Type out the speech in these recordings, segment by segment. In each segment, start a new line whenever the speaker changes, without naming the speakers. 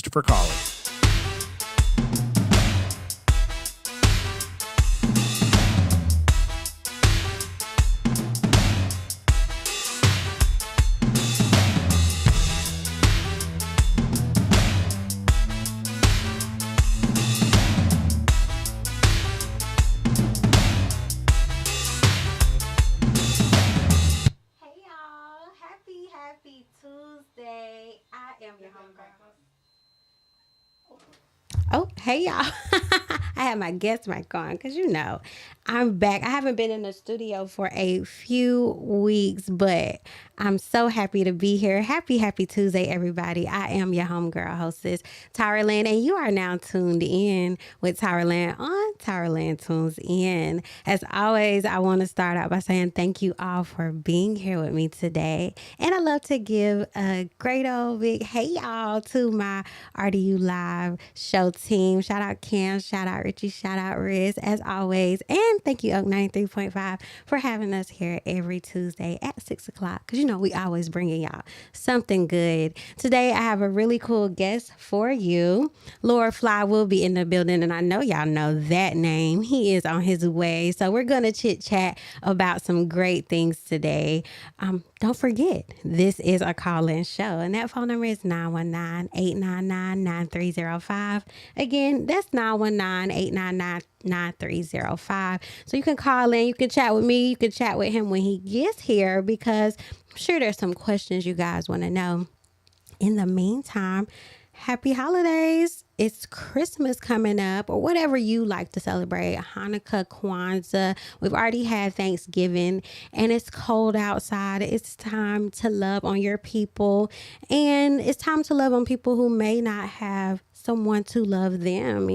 Christopher Collins.
Happy Tuesday. I am your homegirl. Oh, hey y'all. I had my guest mic on because I'm back. I haven't been in the studio for a few weeks, but I'm so happy to be here. Happy Tuesday, everybody. I am your homegirl hostess, TyraLen, and you are now tuned in with TyraLen on TyraLen Tunes In. As always, I want to start out by saying thank you all for being here with me today. And I love to give a great old big hey y'all to my RDU Live Show team. Shout out Cam, shout out Richie, shout out Riz, as always. And thank you, Oak 93.5, for having us here every Tuesday at 6 o'clock. Because we always bringing y'all something good. Today, I have a really cool guest for you. Lord Phly will be in the building, and I know y'all know that name. He is on his way. So we're going to chit chat about some great things today. Don't forget, this is a call-in show, and that phone number is 919-899-9305. Again, that's 919-899-9305. So you can call in, you can chat with me, you can chat with him when he gets here, because I'm sure there's some questions you guys want to know. In the meantime, happy holidays. It's Christmas coming up, or whatever you like to celebrate. Hanukkah, Kwanzaa. We've already had Thanksgiving, and it's cold outside. It's time to love on your people, and it's time to love on people who may not have someone to love them.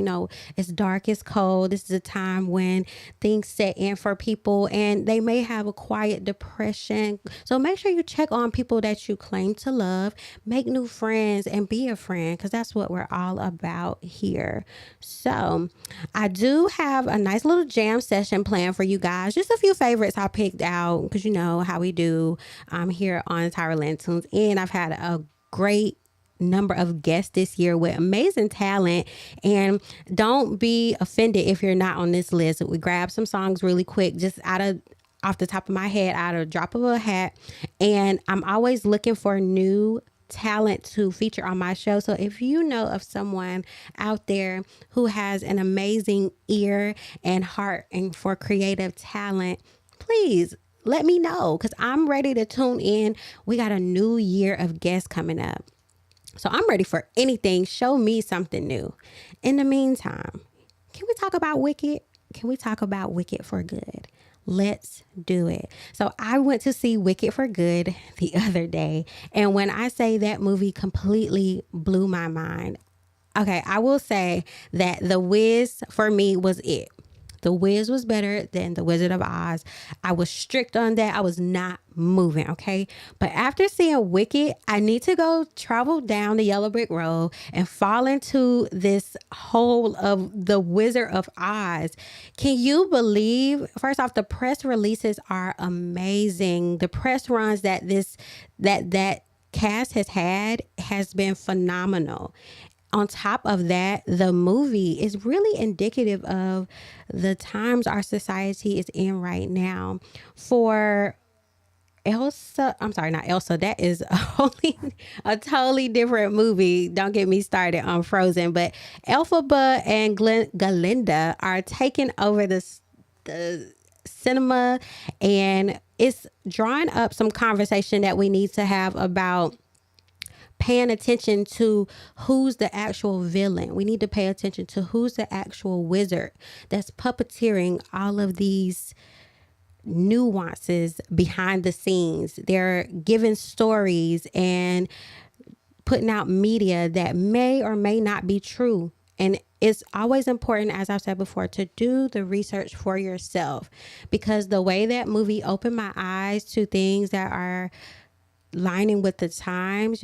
It's dark, it's cold. This is a time when things set in for people, and they may have a quiet depression. So make sure you check on people that you claim to love, make new friends, and be a friend, because that's what we're all about here. So I do have a nice little jam session planned for you guys. Just a few favorites I picked out, because you know how we do here on TyraLen Tunes In. I've had a great number of guests this year with amazing talent, and don't be offended if you're not on this list. We grab some songs really quick, just off the top of my head, out of a drop of a hat, and I'm always looking for new talent to feature on my show. So if you know of someone out there who has an amazing ear and heart and for creative talent, please let me know, because I'm ready to tune in. We got a new year of guests coming up, so I'm ready for anything. Show me something new. In the meantime, can we talk about Wicked? Can we talk about Wicked for Good? Let's do it. So I went to see Wicked for Good the other day, and when I say that movie completely blew my mind, okay, I will say that The Wiz for me was it. The Wiz was better than The Wizard of Oz. I was strict on that. I was not moving, okay? But after seeing Wicked, I need to go travel down the yellow brick road and fall into this hole of The Wizard of Oz. Can you believe, first off, the press releases are amazing. The press runs that that cast has been phenomenal. On top of that, the movie is really indicative of the times our society is in right now. For Elsa, I'm sorry, not Elsa. That is a totally different movie. Don't get me started on Frozen. But Elphaba and Galinda are taking over the cinema, and it's drawing up some conversation that we need to have about paying attention to who's the actual villain. We need to pay attention to who's the actual wizard that's puppeteering all of these nuances behind the scenes. They're giving stories and putting out media that may or may not be true. And it's always important, as I've said before, to do the research for yourself, because the way that movie opened my eyes to things that are lining with the times,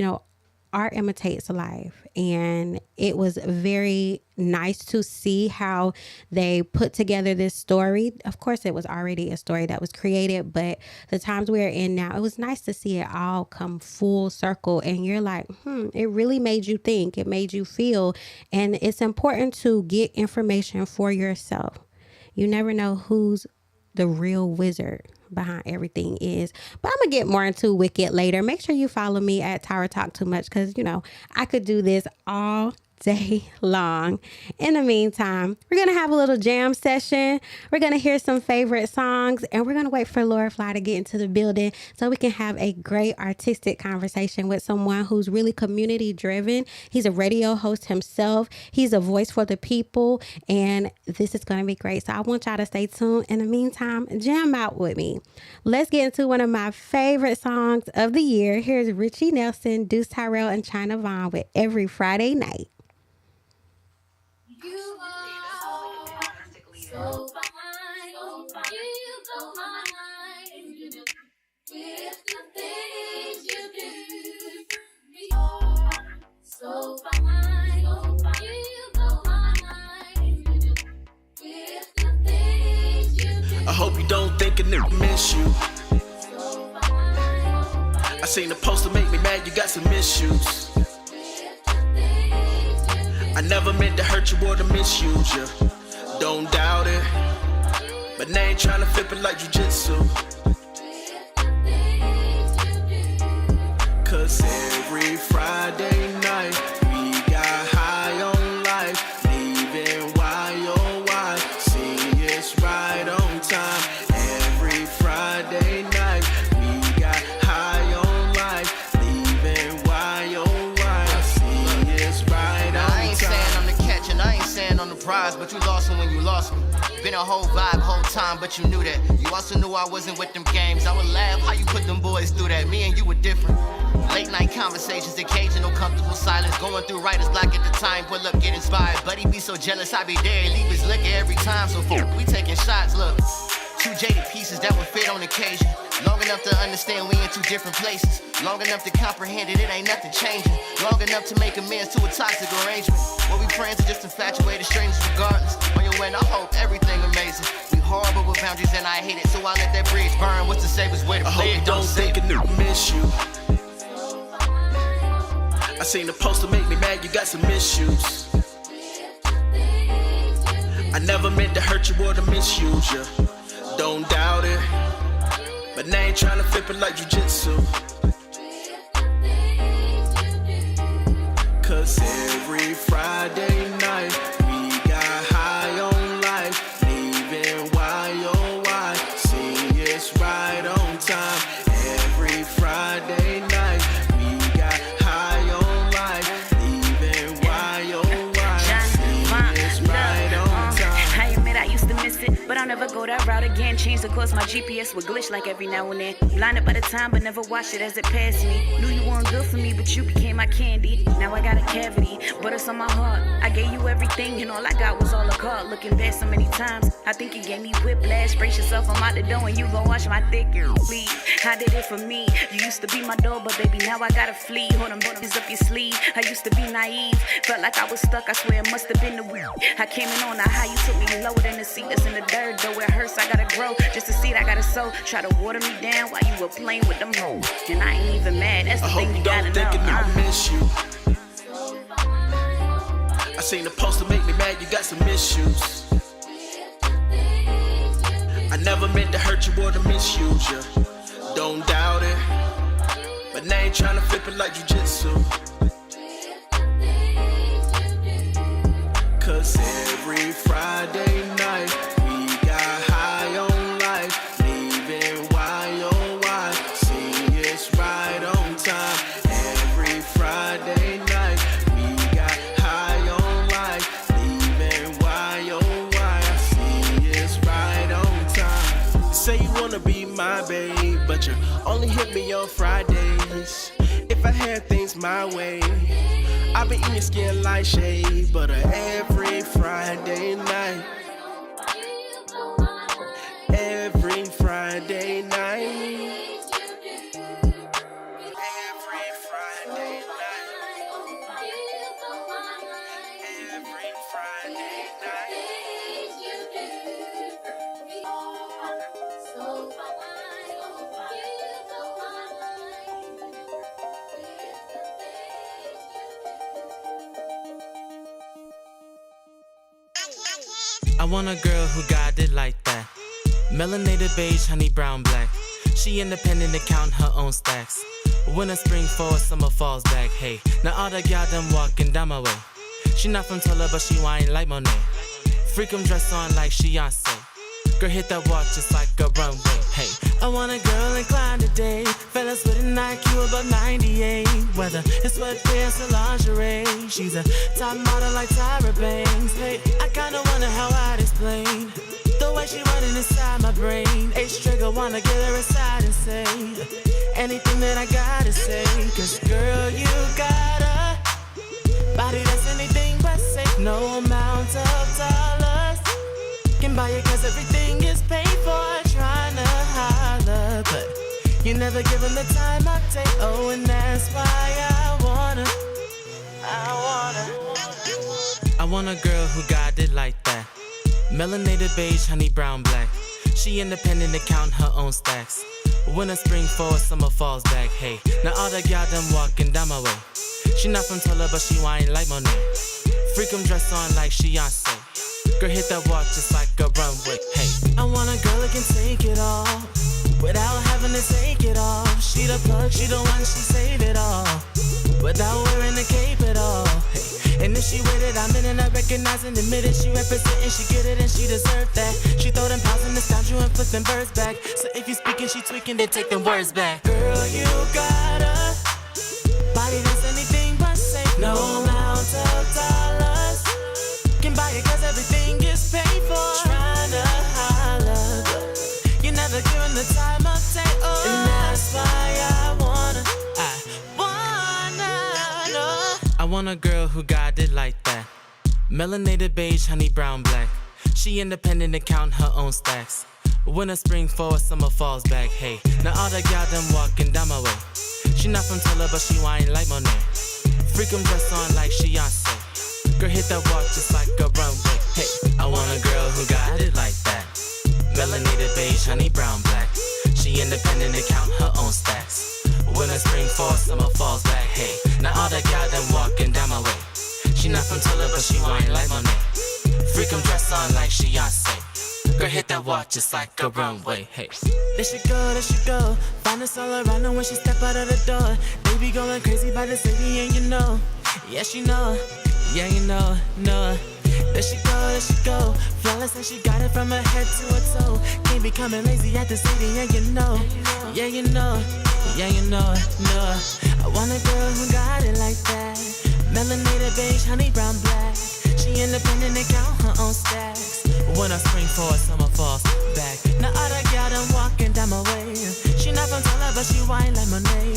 art imitates life. And it was very nice to see how they put together this story. Of course, it was already a story that was created, but the times we're in now, it was nice to see it all come full circle. And you're like, it really made you think. It made you feel. And it's important to get information for yourself. You never know who's the real wizard behind everything is. But I'm gonna get more into Wicked later. Make sure you follow me at Tyra Talk Too Much, because I could do this all day long. In the meantime, we're gonna have a little jam session. We're gonna hear some favorite songs, and we're gonna wait for Phly to get into the building so we can have a great artistic conversation with someone who's really community driven. He's a radio host himself. He's a voice for the people, and this is gonna be great. So I want y'all to stay tuned. In the meantime, jam out with me. Let's get into one of my favorite songs of the year. Here's Richie Nelson, Deuce Tyrell, and China Vaughn with Every Friday Night.
You are so fine, you blow my mind with the things you do. You are so fine, you blow my mind with the things you do.
I hope you don't think a nigga miss you.
So fine,
I seen the poster make me mad, you got some issues. I never meant to hurt you or to misuse you. Don't doubt it. But they ain't tryna flip it like jujitsu. Cause every Friday night we got high on life. Leaving YOY. See, it's right on time. Every Friday night we got high on life. Leaving YOY. See, it's right on time.
I ain't saying I'm the catch and I ain't saying I'm the prize, but you lost me when you lost me. Been a whole vibe whole time, but you knew that. You also knew I wasn't with them games. I would laugh how you put them boys through that. Me and you were different. Late night conversations, occasional comfortable silence. Going through writer's block at the time, pull up, get inspired. Buddy be so jealous, I be there, leave his liquor every time. So we taking shots, look. Two jaded pieces that would fit on occasion. Long enough to understand we in two different places. Long enough to comprehend it ain't nothing changing. Long enough to make amends to a toxic arrangement. What we friends are just infatuated strangers regardless. On your end, I hope everything amazing. We horrible with boundaries and I hate it, so I let that bridge burn. What's the safest way to play it?
I hope you don't think a nigga miss you. I seen the poster make me mad, you got some issues. I never meant to hurt you or to misuse you. Don't doubt it. But they ain't tryna flip it like jujitsu. Cause every Friday night we got high on life. Leaving YOY. See, it's right on time. Every Friday night we got high on life. Leaving YOY. See, it's right on time.
I admit I used to miss it, but I'll never go that route again. Change the course, my GPS would glitch like every now and then. Blinded by the time, but never watched it as it passed me. Knew you weren't good for me, but you became my candy. Now I got a cavity, but it's on my heart. I gave you everything, and all I got was all a card. Looking back so many times, I think you gave me whiplash. Brace yourself, I'm out the door, and you gon' watch my thick bleed. I did it for me. You used to be my dog, but baby, now I gotta flee. Hold them buttons up your sleeve. I used to be naive, felt like I was stuck. I swear it must have been the weed. I came in on a high, you took me lower than the seat that's in the dirt. Though it hurts, I gotta grow. Just a seed I gotta sow. Try to water me down while you were playing with them hoes. And I ain't even mad. That's the
I hope
thing
you
you gotta
don't think a
know.
nigga miss you. I seen the poster make me mad, you got some issues. I never meant to hurt you or to misuse you. Don't doubt it. But they ain't tryna flip it like jujitsu. Cause every Friday night we got high on life. Leaving YOY. See, it's right on time. Every Friday night we got high on life. Leaving YOY. See, it's right on time. Say you wanna be my babe, but you only hit me on Fridays. If I had things my way, I be in your skin like shea butter every Friday night. Every Friday night. Every Friday night.
I want a girl who got it like that. Melanated beige, honey brown black. She independent to count her own stacks. Winter, spring, fall, summer, falls back. Hey, now all the y'all done walking down my way. She not from Tulsa, but she whine like Monet. Freak 'em dress on like Beyonce. Girl, hit that walk just like a runway. Hey, I want a girl inclined today. Fellas with an IQ above 98. Whether it's sweatpants or lingerie. She's a top model like Tyra Banks. Hey, I kinda wonder how I'd explain the way she running inside my brain. H-Trigger wanna get her aside and say anything that I gotta say. Cause girl, you got a body that's anything but safe. No amount of dollars can buy it cause everything is paid for. Trying to holler, but you never give them the time I take. Oh, and that's why I want a girl who got it like that. Melanated beige, honey brown black. She independent to count her own stacks. Winter, spring, fall, summer, falls back. Hey, now all the y'all done walking down my way. She not from Tulsa, but she whine like Monet. Freak 'em dress on like Beyonce. Girl, hit that walk just like a runway. Hey, I want a girl that can take it all without having to take it off. She the plug, she the one, she save it all without wearing the cape at all. Hey, and if she with it, I'm in it, I recognize and admit it. She representin', she get it, and she deserve that. She throw them pounds in the sound, you and flip them birds back. So if you speaking, she tweaking, then take them words back. Girl, you got a body that's anything but safe. No amount of dollars can buy it cause everything is paid for. Trying to holler, but you never giving the time of day. Oh, and that's why I wanna know. I want a girl who got it like that. Melanated beige, honey brown black. She independent to count her own stacks. Winter, spring, fall, summer, falls back. Hey, now all the y'all done walking down my way. She not from Tulsa, but she whine like Monet. Freak 'em dress on like Beyonce. Girl, hit that walk just like a runway. Hey, I want a girl who got it like that. Melanated beige, honey brown black. She independent to count her own stacks. Winter, spring, fall, summer, falls back. Hey, now all the y'all done walking down my way. She not from Tulsa, but she whine like Monet. Freak 'em dress on like Beyonce. Girl, hit that walk just like a runway. Hey, there she go, there she go. Find us all around her when she step out of the door. They be going crazy by the city, and you know. Yeah, she know. Yeah, you know. There she go. Flawless, and she got it from her head to her toe. Can't be coming lazy at the city, and you know. Yeah, you know. I want a girl who got it like that. Melanated beige, honey brown black. She independent and count her own stacks. Winter, spring, fall, summer, falls back. Now all the y'all done walking down my way. She not from Tulsa, but she whine like Monet.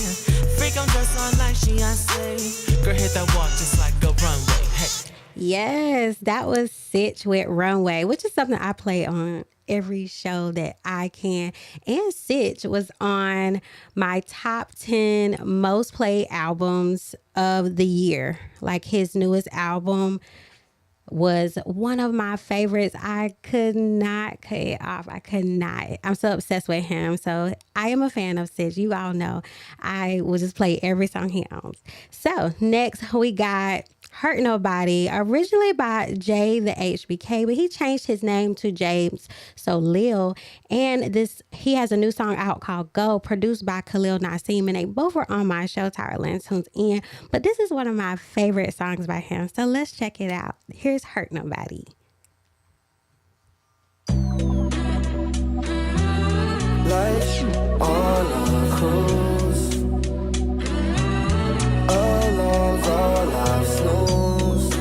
Freak 'em dress on like Beyonce. Girl, hit that walk just like a runway. Hey.
Yes, that was Sitch with Runway, which is something I play on every show that I can. And Sitch was on my top 10 most played albums of the year. Like his newest album was one of my favorites. I could not cut it off. I could not. I'm so obsessed with him. So I am a fan of Sitch. You all know I will just play every song he owns. So next we got Hurt Nobody, originally by Jay the HBK, but he changed his name to James So Lil. And he has a new song out called Go, produced by Khalil Nassim, and they both were on my show, TyraLen Tunes In. But this is one of my favorite songs by him, so let's check it out. Here's Hurt Nobody.
Life on a cruise, along all our snooze.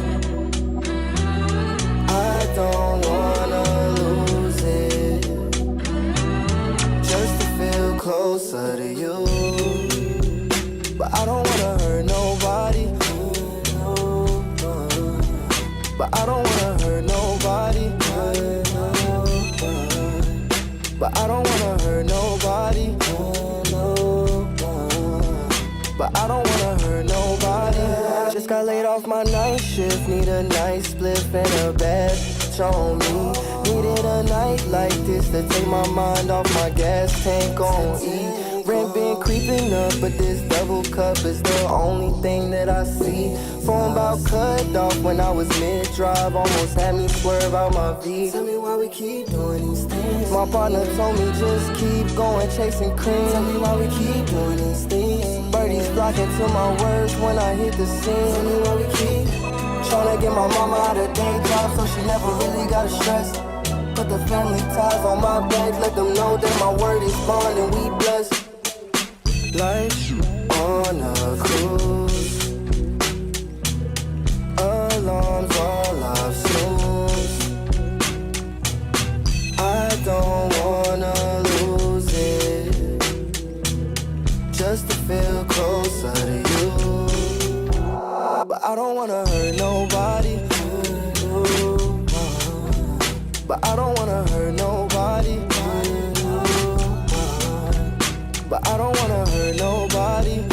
I don't wanna lose it, just to feel closer to you. But I don't wanna hurt nobody. But I don't wanna hurt nobody. But I don't wanna hurt nobody. But I don't wanna hurt nobody. Just got laid off my night shift. Need a nice spliff and a bed on me. Needed a night like this to take my mind off my gas tank on E. Rent been creeping up, but this double cup is the only thing that I see. Phone about cut off when I was mid-drive, almost had me swerve out my V. Tell me why we keep doing these things. My partner told me just keep going, chasing cream. Tell me why we keep doing these things. Birdies blocking to my words when I hit the scene. Tell me why we keep tryna get my mama out of day job so she never really gotta stress. Put the family ties on my back, let them know that my word is bond and we blessed. Life on a cruise, alarms all I've snooze. I don't wanna lose it, just to feel closer to you. But I don't wanna hurt nobody. But I don't wanna hurt nobody. But I don't wanna hurt nobody.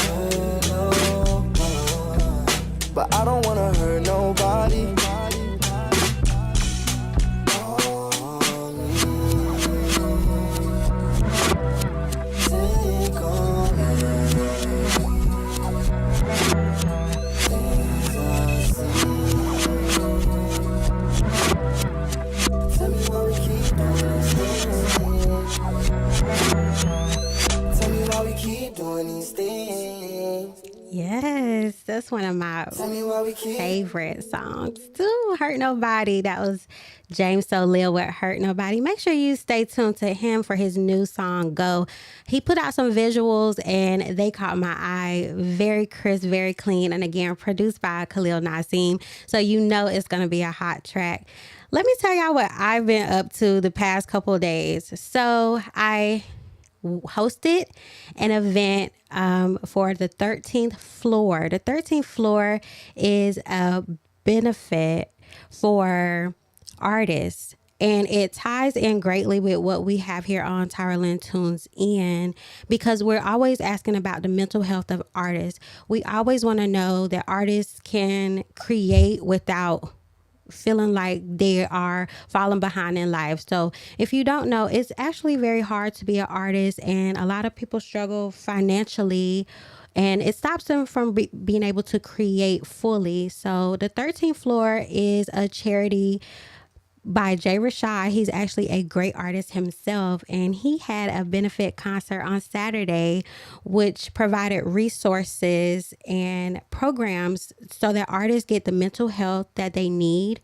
But I don't wanna hurt nobody. Take on things I see. Tell me why we keep doing these things. Tell me why we keep doing these things.
Yes, that's one of my
Tell me why we keep.
favorite songs too. Hurt Nobody. That was James Soleil with Hurt Nobody. Make sure you stay tuned to him for his new song, Go. He put out some visuals and they caught my eye. Very crisp, very clean. And again, produced by Khalil Nazim. So you know it's going to be a hot track. Let me tell y'all what I've been up to the past couple of days. So I hosted an event for the 13th floor. The 13th floor is a benefit for artists, and it ties in greatly with what we have here on TyraLen Tunes In, because we're always asking about the mental health of artists. We always want to know that artists can create without feeling like they are falling behind in life. So if you don't know, it's actually very hard to be an artist, and a lot of people struggle financially, and it stops them from being able to create fully. So the 13th floor is a charity by Jay Rashad. He's actually a great artist himself, and he had a benefit concert on Saturday, which provided resources and programs so that artists get the mental health that they need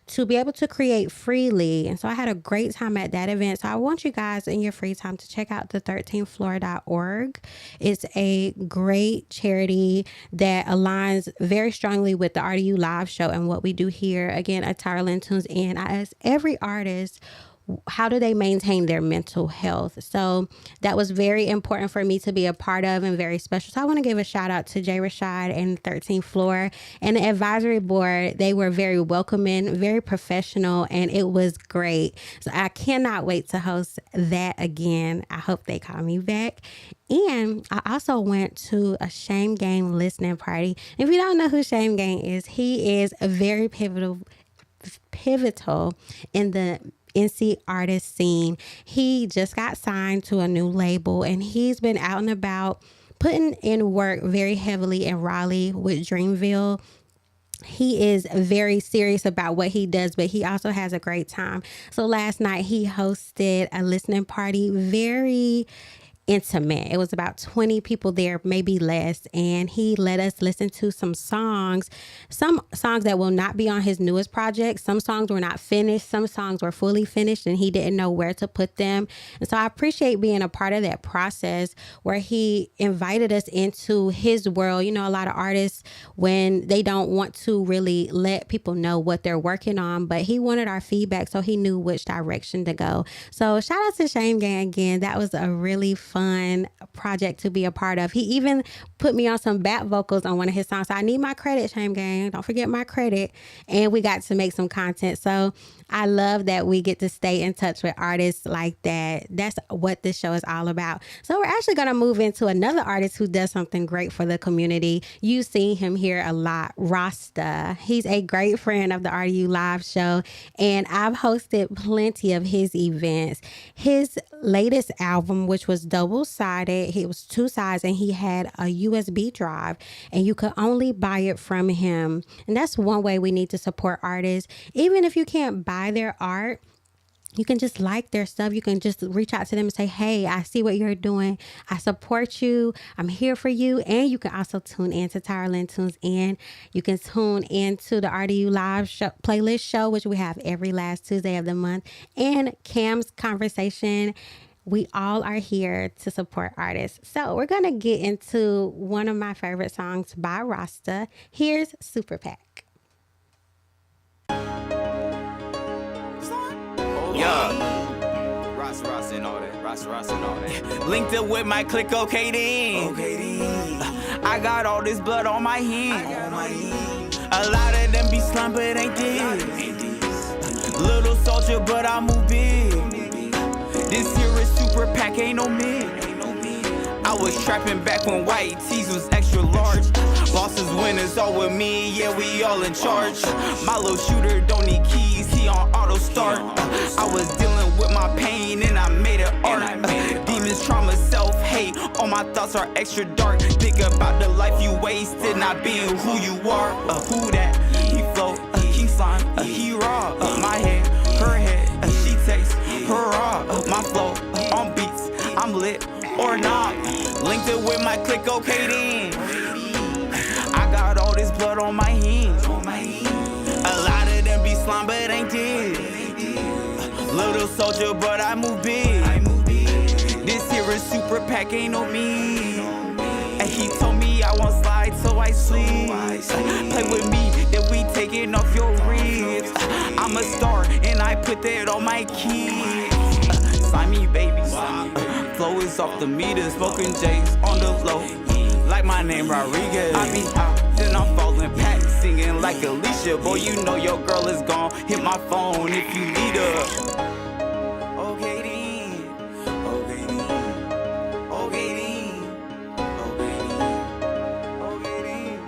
to be able to create freely. And so I had a great time at that event. So I want you guys in your free time to check out the 13thfloor.org. It's a great charity that aligns very strongly with the RDU Live Show and what we do here. Again, at TyraLen Tunes In, I ask every artist, how do they maintain their mental health? So that was very important for me to be a part of and very special. So I want to give a shout out to Jay Rashad and the 13th floor and the advisory board. They were very welcoming, very professional, and it was great. So I cannot wait to host that again. I hope they call me back. And I also went to a Shame Gang listening party. If you don't know who Shame Gang is, he is a very pivotal in the NC artist scene. He just got signed to a new label, and he's been out and about putting in work very heavily in Raleigh with Dreamville. He is very serious about what he does, but he also has a great time. So last night he hosted a listening party, very intimate. It was about 20 people there, maybe less, and he let us listen to some songs that will not be on his newest project. Some songs were not finished, some songs were fully finished, and he didn't know where to put them. And so I appreciate being a part of that process where he invited us into his world. You know, a lot of artists, when they don't want to really let people know what they're working on, but he wanted our feedback so he knew which direction to go. So shout out to Shame Gang again. That was a really fun project to be a part of. He even put me on some back vocals on one of his songs. So I need my credit, Shame Gang. Don't forget my credit. And we got to make some content. So I love that we get to stay in touch with artists like that. That's what this show is all about. So we're actually going to move into another artist who does something great for the community. You've seen him here a lot, Rasta. He's a great friend of the RDU Live Show, and I've hosted plenty of his events. His latest album, which was double-sided, it was 2 sides, and he had a USB drive, and you could only buy it from him. And that's one way we need to support artists. Even if you can't buy their art, you can just like their stuff. You can just reach out to them and say, hey, I see what you're doing. I support you. I'm here for you. And you can also tune in to TyraLen Tunes In. You can tune into the RDU Live Show, playlist show, which we have every last Tuesday of the month, and Cam's Conversation. We all are here to support artists. So we're going to get into one of my favorite songs by Rasta. Here's Super Pack.
Yeah. Ross and all that. Ross and all that. Linked up with my click, okay then. I got all this blood on my hand. A lot of them be slime, but ain't this. Little soldier, but I move big. This here is super pack, ain't no mid. I was trapping back when white tees was extra large. Bosses winners all with me, yeah, we all in charge. My little shooter don't need keys, he on auto start. I was dealing with my pain and I made it art. Demons, trauma, self-hate, all my thoughts are extra dark. Think about the life you wasted, not being who you are. Who that? He float, he slime, he raw. My head, her head, she takes her raw. My flow, on beats, I'm lit or not. Linked it with my click, okay then. I got all this blood on my hands. A lot of them be slime, but ain't dead. Little soldier, but I move big. This here is super pack, ain't no me. And he told me I won't slide, so I sleep. Play with me, then we taking off your ribs. I'm a star, and I put that on my kids. Sign me, baby. Flow is off the meter, smoking J's on the low. Like my name Rodriguez. I be out, then I'm falling back, singing like Alicia. Boy, you know your girl is gone. Hit my phone if you need her. Okay then, okay then, okay then, okay then, okay then.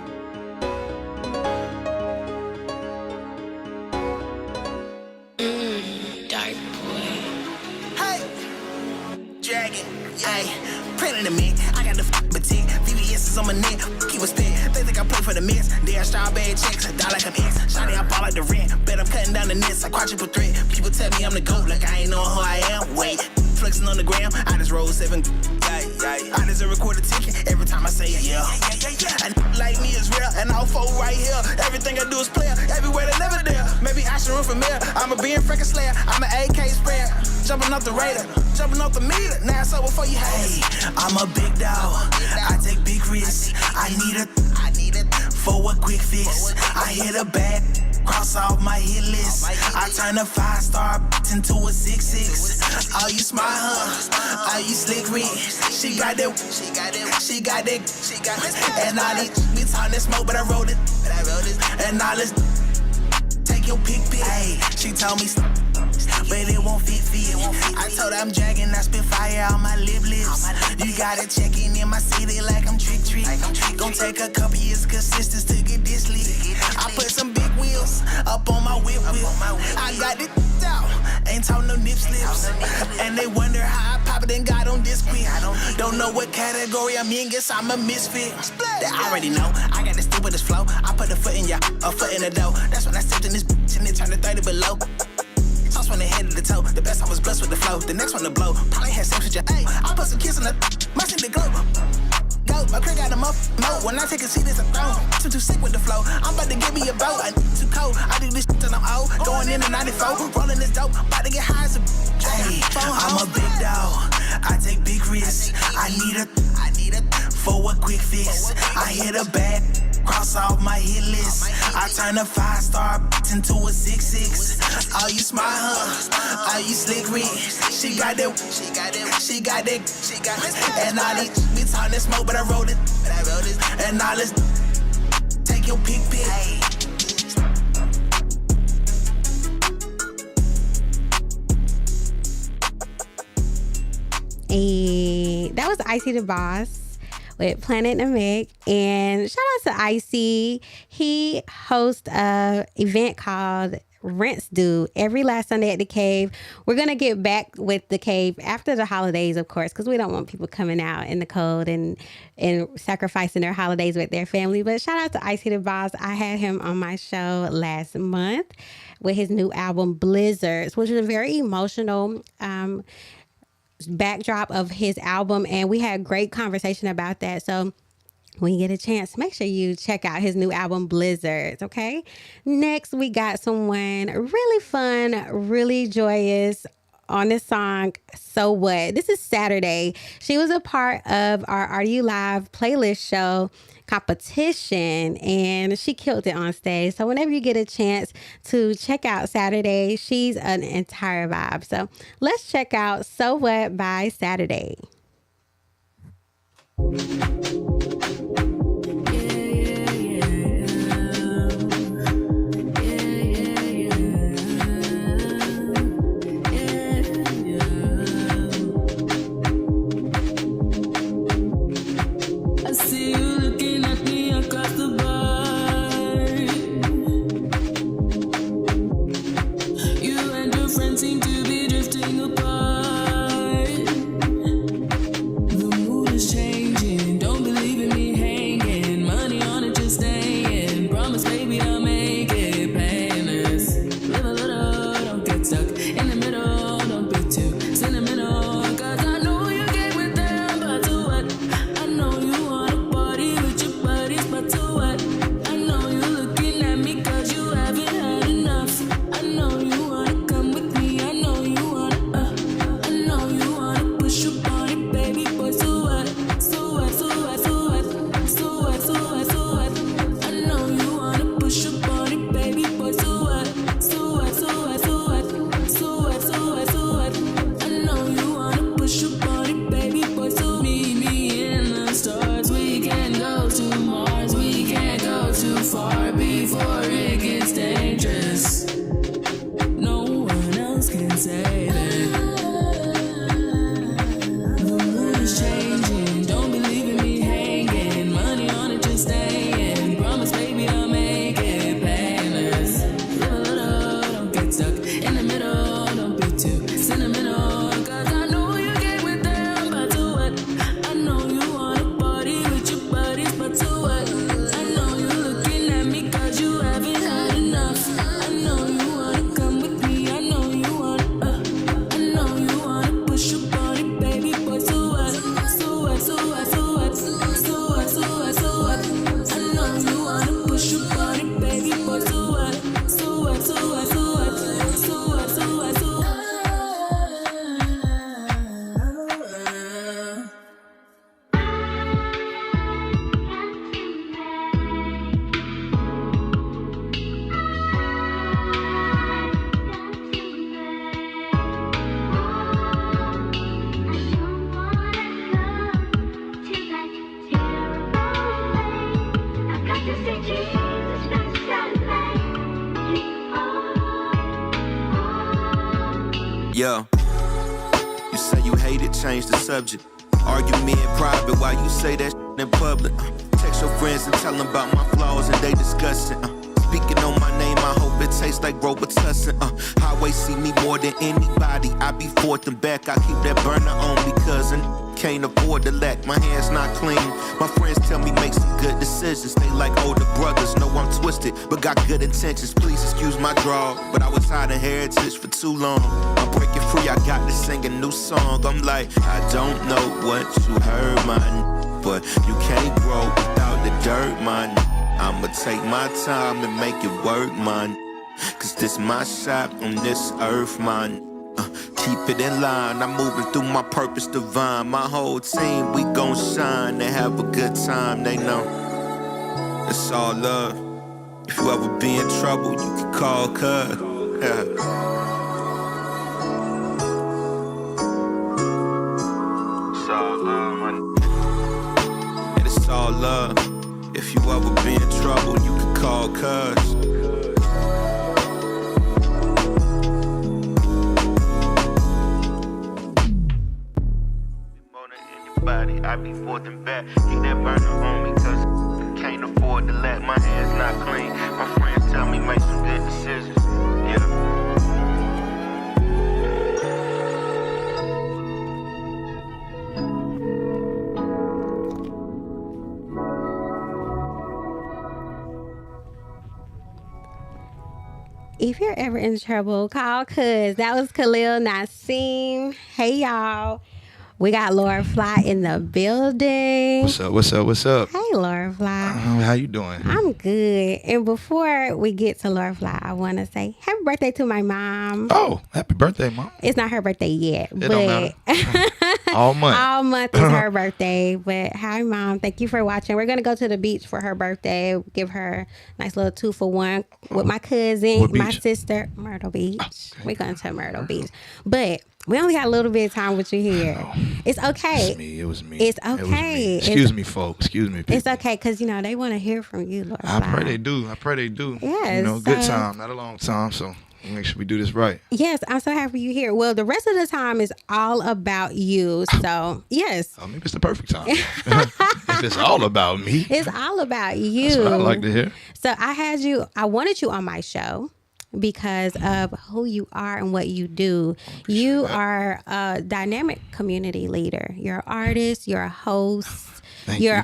Dark boy.
Hey, dragon, ayy, printing to me. I got the boutique, VVS is on my neck. Keep a spin, they think I play for the Mets. They are strawberry checks, die like I'm X. Shawty, I ball like the rent. Bet I'm cutting down the nets, I quadruple threat. People tell me I'm the GOAT, like I ain't know who I am. Wait, flexing on the gram, I just rolled 7. I deserve a quarter ticket every time I say yeah. And like me is real, and all four right here. Everything I do is player, everywhere they never there. Maybe I should run for mayor. I'm a being freaking slayer, I'm an AK sprayer. Jumping off the radar, jumping off the meter. Now it's over for you. Hey, I'm a big dog. I take big risks. I need it for a quick fix. I hit a bag, cross off my hit list. I turn a 5-star into a 6-6. Oh, you smart, huh? Oh, you slick, rich. She got that. And all this, we talking smoke, but I wrote it. And all this, take your pick. Hey, she told me. But it won't fit. I told her I'm dragging, I spit fire on my lips. You gotta check in my city like I'm trick. Gon' take a couple years consistence to get this lit. I put some big wheels up on my whip. I got it out, ain't talking no nip slips. And they wonder how I pop it and got on this quick. Don't know what category I'm in, guess I'm a misfit. They already know, I got the stupidest flow. I put a foot in ya, a foot in the dough. That's when I stepped in this bitch and it turned to 30 below. Toss from the head to the toe. The best I was blessed with the flow. The next one to blow. Probably had sex with your ayy. I put some kiss in the my shit to glow. Go, my crick got a muff mode. When I take a seat, it's a throne. Too sick with the flow. I'm about to give me a boat. I'm too cold. I do this shit till I'm old. Going in the 94. Rolling this dope. About to get high as a ayy. I'm a big dog. I take big risks. I need it for a quick fix. I hit a bag. Cross off my hit list. I turn a 5-star into a 6-6. Oh, you smart, huh? Oh, you slick, rich. She got that. And all this, we talking smoke, but I wrote it. And all this, take your pick.
And that was Icy the Boss with Planet Namek. And shout out to Icy. He hosts a event called Rents Due every last Sunday at the Cave. We're going to get back with the Cave after the holidays, of course, because we don't want people coming out in the cold and sacrificing their holidays with their family. But shout out to Icy the Boss. I had him on my show last month with his new album Blizzards, which is a very emotional backdrop of his album, and we had a great conversation about that. So when you get a chance, make sure you check out his new album Blizzards. Okay, next we got someone really fun, really joyous on this song, So What. This is Saturday. She was a part of our RDU Live playlist show competition, and she killed it on stage. So whenever you get a chance to check out Saturday, she's an entire vibe. So let's check out So What by Saturday.
Seem to be drifting apart. The mood is changing. Don't believe in me hanging. Money on it, just staying. Promise, baby, I'll make it painless. Live a little, don't get stuck in the middle. Don't be too sentimental. Cause I know you get with them, but to what? I know you wanna party with your buddies, but to what? I know you're looking at me cause you haven't had enough. I know you wanna come with me.
Yo, you say you hate it, change the subject. Argue me in private while you say that in public. Text your friends and tell them about my flaws and they discuss it. Speaking on my name, I hope it tastes like Robitussin. Highway see me more than anybody. I be forth and back, I keep that burner on me, cousin. Can't afford to lack, my hands not clean. My friends tell me make some good decisions. They like older brothers, know I'm twisted, but got good intentions. Please excuse my draw, but I was hiding heritage for too long. I'm breaking free, I got to sing a new song. I'm like, I don't know what you heard, man, but you can't grow without the dirt, man. I'ma take my time and make it work, man. Cause this my shot on this earth, man. Keep it in line, I'm moving through my purpose divine. My whole team, we gon' shine and have a good time, they know. It's all love. If you ever be in trouble, you can call cuz. Yeah. It's all love, man. And it's all love. If you ever be in trouble, you can call cuz.
I be forth and back. Keep that burner on me, cause can't afford to let my hands not clean. My friends tell me make some good decisions. Yeah.
If you're ever in trouble, call Cuz. That was Khalil Nassim. Hey, y'all. We got Laura Phly in the building.
What's up? What's up? What's up?
Hey, Laura Phly.
How you doing?
I'm good. And before we get to Laura Phly, I want to say happy birthday to my mom.
Oh, happy birthday, Mom.
It's not her birthday yet,
It don't
but
matter. All month.
all month is her birthday. But hi, Mom. Thank you for watching. We're going to go to the beach for her birthday. Give her a nice little 2-for-1 with my cousin, my sister, Myrtle Beach. Okay. We're going to Myrtle Beach. But we only got a little bit of time with you here. It's okay.
It's me. It was me.
It's okay.
Excuse me, folks. Excuse me, people.
It's okay, because, you know, they want to hear from you, Lord.
I pray they do.
Yes.
You know, good time, not a long time. So make sure we do this right.
Yes, I'm so happy you're here. Well, the rest of the time is all about you. So, yes.
Oh, maybe it's the perfect time. If it's all about me.
It's all about you.
That's what I like to hear.
So I wanted you on my show because of who you are and what you do. You are a dynamic community leader. You're an artist. You're a host. You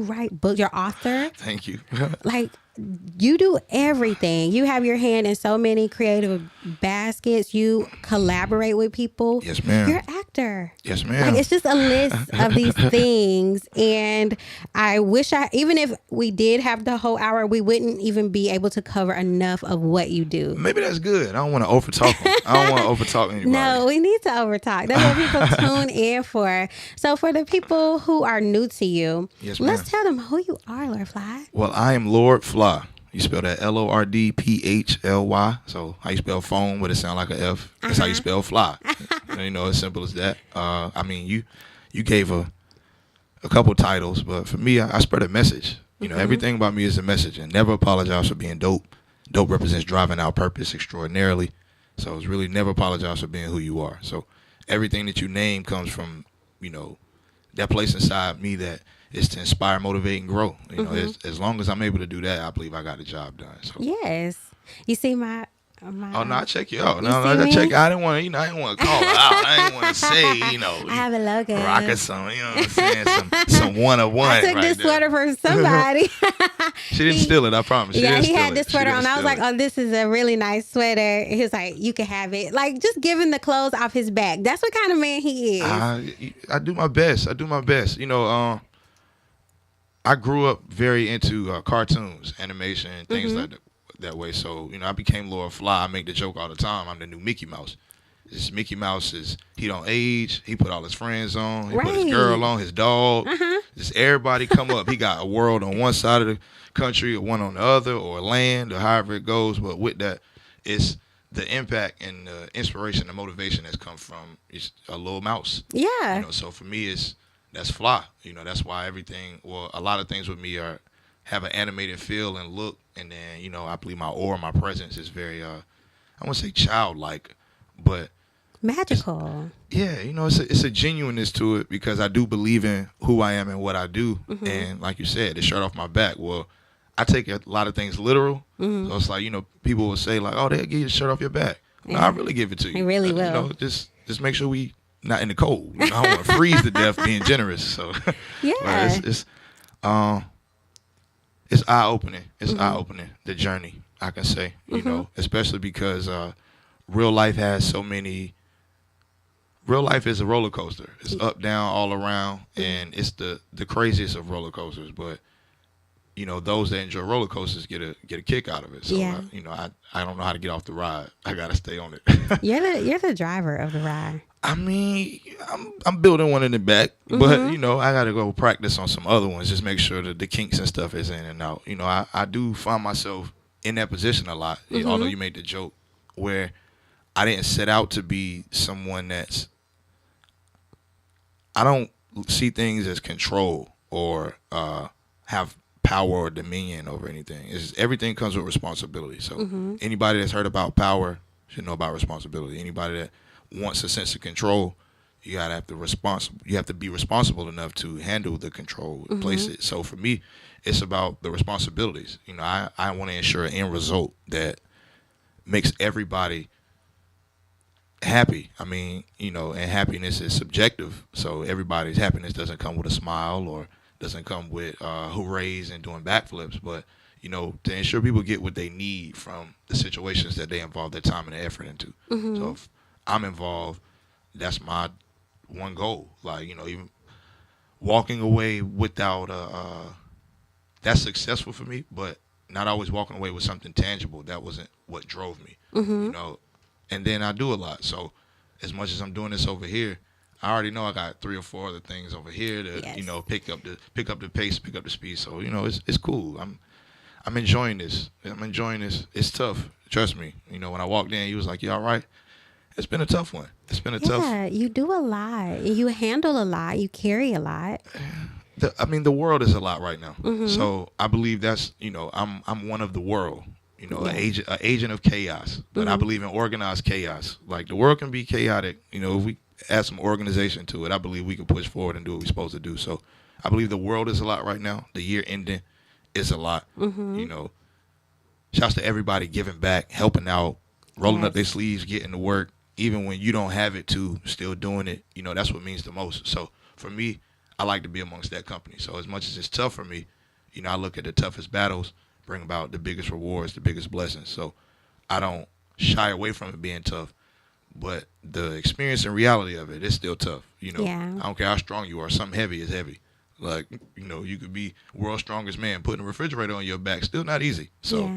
write books. You're author.
Thank you.
Like, you do everything. You have your hand in so many creative baskets. You collaborate with people.
Yes, ma'am.
You're an actor.
Yes, ma'am.
Like, it's just a list of these things. And I wish even if we did have the whole hour, we wouldn't even be able to cover enough of what you do.
Maybe that's good. I don't want to overtalk them. I don't want to overtalk anybody.
No, we need to overtalk. That's what people tune in for. So for the people who are new to you,
yes, ma'am,
let's tell them who you are, Lord Phly.
Well, I am Lord Phly. You spell that Lordphly. So how you spell phone, but it sound like an F. That's how you spell fly. You know, as simple as that. I mean, you gave a couple titles, but for me, I spread a message. You know, everything about me is a message, and never apologize for being dope. Dope represents driving our purpose extraordinarily. So it's really never apologize for being who you are. So everything that you name comes from, you know, that place inside me that is to inspire, motivate, and grow. You know, as long as I'm able to do that, I believe I got the job done. So
yes, you see my.
Oh no, I check you out. I check. I didn't want to. I didn't want to call her out. I didn't want to say,
I have a logo.
Rock or something. You know what I'm saying? Some 101.
I took this sweater from somebody.
She didn't steal it. I promise.
He had this sweater on. I was like, oh, this is a really nice sweater. And he was like, you can have it. Like, just giving the clothes off his back. That's what kind of man he is.
I do my best. You know, I grew up very into cartoons, animation, and things like that way. So, you know, I became Lord Phly. I make the joke all the time. I'm the new Mickey Mouse. This Mickey Mouse he don't age. He put all his friends on. He put his girl on, his dog. Just everybody come up. He got a world on one side of the country, or one on the other, or land, or however it goes. But with that, it's the impact and the inspiration and motivation that's come from a little mouse.
Yeah.
You know, so for me, that's Phly. You know, that's why a lot of things with me have an animated feel and look. And then, you know, I believe my aura, my presence is very, I won't say childlike, but
magical.
Yeah, you know, it's a genuineness to it, because I do believe in who I am and what I do. And like you said, the shirt off my back. Well, I take a lot of things literal. So it's like, you know, people will say like, oh, they'll give you the shirt off your back. No, I really give it to you.
They really will.
You know, just make sure we not in the cold. You know, I don't want to freeze to death being generous. So
yeah,
it's eye opening. It's eye opening, the journey, I can say. You know, especially because real life has so many. Real life is a roller coaster. It's up, down, all around, and it's the craziest of roller coasters. But you know, those that enjoy roller coasters get a kick out of it. So you know, I don't know how to get off the ride. I gotta stay on it.
You're the driver of the ride.
I mean, I'm building one in the back, but you know, I gotta go practice on some other ones. Just make sure that the kinks and stuff is in and out. You know, I do find myself in that position a lot. Although you made the joke where I didn't set out to be someone I don't see things as control or have power or dominion over anything. Everything comes with responsibility. So anybody that's heard about power should know about responsibility. Anybody that wants a sense of control you gotta have to be responsible enough to handle the control and place it. So for me, it's about the responsibilities. You know, I want to ensure an end result that makes everybody happy. I mean, you know, and happiness is subjective. So everybody's happiness doesn't come with a smile or doesn't come with hoorays and doing backflips. But, you know, to ensure people get what they need from the situations that they involve their time and effort into. So if I'm involved, that's my one goal. Like, you know, even walking away without that's successful for me, but not always walking away with something tangible. That wasn't what drove me, you know. And then I do a lot. So as much as I'm doing this over here, I already know I got 3 or 4 other things over here to, you know, pick up the pace, pick up the speed. So, you know, it's cool. I'm enjoying this. It's tough. Trust me. You know, when I walked in, he was like, "You all right?" It's been a tough one. It's been a tough.
Yeah, you do a lot. You handle a lot. You carry a lot.
The world is a lot right now. So I believe that's, you know, I'm one of the world. You know, an agent of chaos. But I believe in organized chaos. Like, the world can be chaotic. You know, if we add some organization to it, I believe we can push forward and do what we're supposed to do. So I believe the world is a lot right now. The year ending is a lot. You know, shouts to everybody giving back, helping out, rolling up their sleeves, getting to work, even when you don't have it to, still doing it. You know, that's what means the most. So for me, I like to be amongst that company. So as much as it's tough for me, you know, I look at the toughest battles, bring about the biggest rewards, the biggest blessings. So I don't shy away from it being tough, but the experience and reality of it is still tough. You know, I don't care how strong you are. Something heavy is heavy. Like, you know, you could be world's strongest man, putting a refrigerator on your back, still not easy. So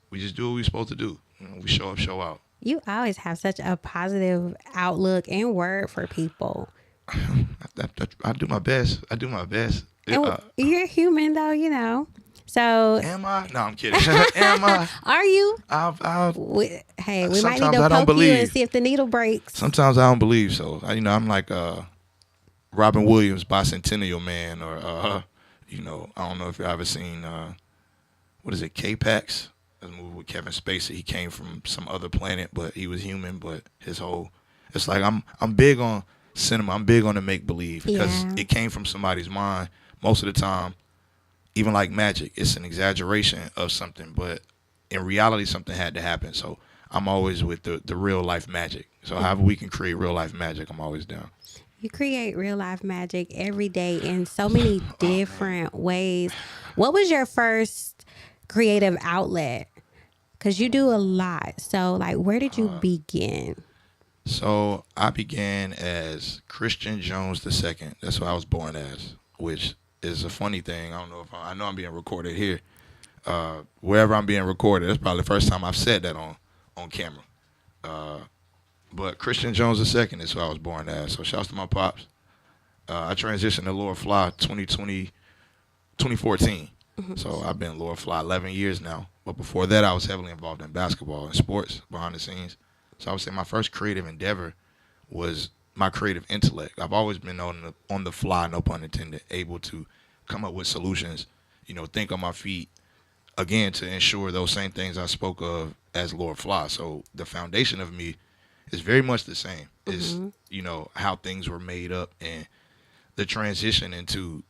we just do what we're supposed to do. You know, we show up, show out.
You always have such a positive outlook and word for people.
I do my best.
And you're human, though, you know. So
am I? No, I'm kidding. Am I?
Are you? Hey, we might need to poke you and see if the needle breaks.
Sometimes I don't believe so. You know, I'm like Robin Williams, Bicentennial Man, or you know, I don't know if you've ever seen what is it, K-Pax? A movie with Kevin Spacey. He came from some other planet, but he was human. But it's like I'm big on cinema. I'm big on the make believe because it came from somebody's mind. Most of the time, even like magic, it's an exaggeration of something, but in reality, something had to happen. So I'm always with the real life magic. So however we can create real life magic, I'm always down.
You create real life magic every day in so many different ways. What was your first creative outlet? Because you do a lot. So, like, where did you begin?
So I began as Christian Jones II. That's what I was born as, which is a funny thing. I don't know if I know I'm being recorded here. Wherever I'm being recorded, that's probably the first time I've said that on camera. But Christian Jones II is who I was born as. So shouts to my pops. I transitioned to Lord Phly 2014. So I've been Lord Phly 11 years now. But before that, I was heavily involved in basketball and sports behind the scenes. So I would say my first creative endeavor was my creative intellect. I've always been on the fly, no pun intended, able to come up with solutions, you know, think on my feet, again, to ensure those same things I spoke of as Lord Phly. So the foundation of me is very much the same. It's, you know, how things were made up and the transition into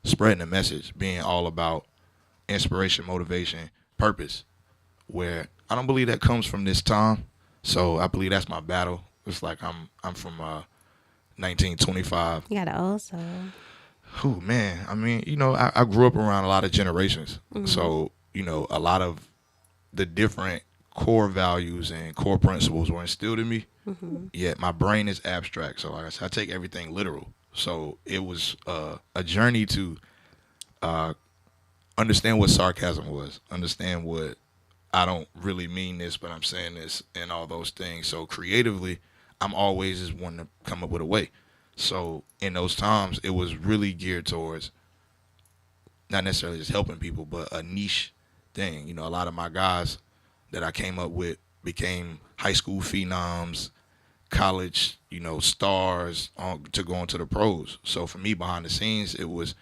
spreading the message, being all about inspiration, motivation, purpose, where I don't believe that comes from this time. So I believe that's my battle. It's like I'm from 1925.
You got also.
Oh man, I mean, you know, I grew up around a lot of generations. So, you know, a lot of the different core values and core principles were instilled in me. Yet my brain is abstract. So like I said, I take everything literal. So it was a journey to understand what sarcasm was, understand what I don't really mean this, but I'm saying this, and all those things. So creatively, I'm always just wanting to come up with a way. So in those times, it was really geared towards not necessarily just helping people, but a niche thing. You know, a lot of my guys that I came up with became high school phenoms, college, you know, stars to go into the pros. So for me, behind the scenes, it was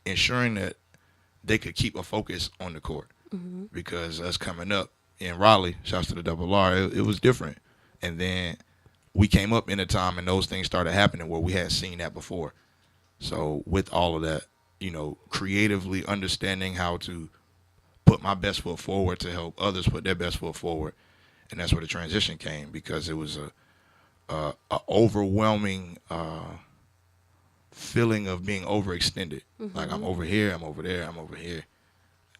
ensuring that they could keep a focus on the court. Because us coming up in Raleigh, shouts to the Double R, it was different. And then we came up in a time and those things started happening where we hadn't seen that before. So with all of that, you know, creatively understanding how to put my best foot forward to help others put their best foot forward. And that's where the transition came, because it was a overwhelming feeling of being overextended. Like, I'm over here, I'm over there, I'm over here.